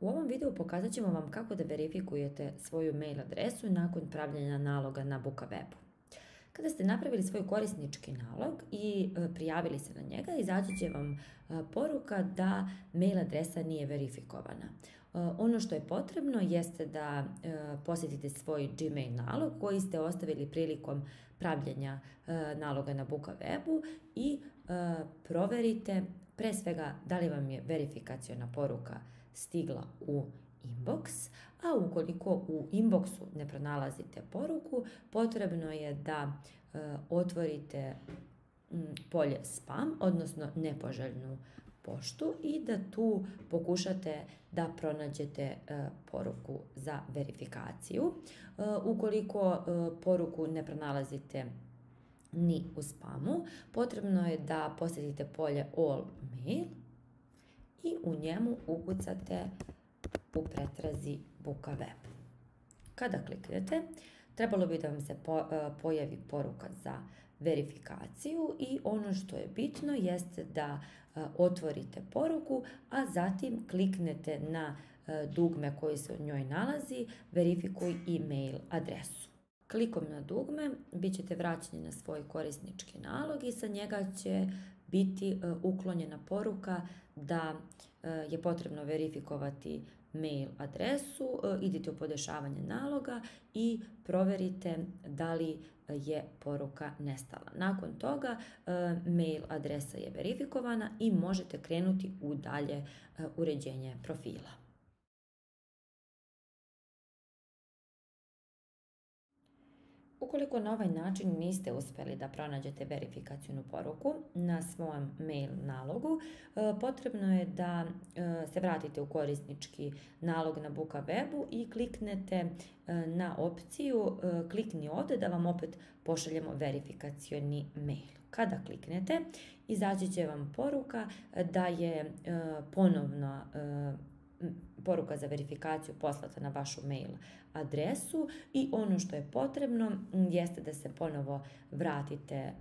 U ovom videu pokazat ćemo vam kako da verifikujete svoju mail adresu nakon pravljenja naloga na Bukawebu. Kada ste napravili svoj korisnički nalog i prijavili se na njega, izaći će vam poruka da mail adresa nije verifikovana. Ono što je potrebno jeste da posjetite svoj Gmail nalog koji ste ostavili prilikom pravljenja naloga na Bukawebu i proverite pre svega da li vam je verifikaciona poruka stigla u inbox, a ukoliko u inboxu ne pronalazite poruku, potrebno je da otvorite polje spam, odnosno nepoželjnu poštu i da tu pokušate da pronađete poruku za verifikaciju. Ukoliko poruku ne pronalazite ni u spamu, potrebno je da posjetite polje All Mail i u njemu ukucate u pretrazi Bukaweb. Kada kliknete, trebalo bi da vam se pojavi poruka za verifikaciju i ono što je bitno jeste da otvorite poruku, a zatim kliknete na dugme koji se u njoj nalazi, verifikuj e-mail adresu. Klikom na dugme bit ćete vraćeni na svoj korisnički nalog i sa njega će biti uklonjena poruka da je potrebno verifikovati mail adresu, idite u podešavanje naloga i proverite da li je poruka nestala. Nakon toga mail adresa je verifikovana i možete krenuti u dalje uređenje profila. Ukoliko na ovaj način niste uspjeli da pronađete verifikacionu poruku na svom mail nalogu, potrebno je da se vratite u korisnički nalog na Bukawebu i kliknete na opciju klikni ovdje da vam opet pošaljemo verifikacioni mail. Kada kliknete, izaći će vam poruka da je ponovno poruka za verifikaciju poslata na vašu mail adresu i ono što je potrebno jeste da se ponovo vratite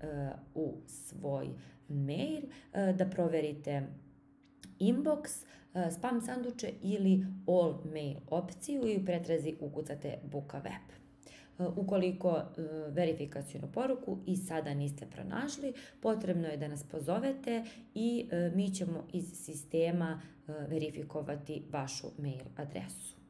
u svoj mail, da proverite inbox, spam sanduče ili all mail opciju i u pretrazi ukucate Bukaweb. Ukoliko verifikacionu poruku i sada niste pronašli, potrebno je da nas pozovete i mi ćemo iz sistema verifikovati vašu mail adresu.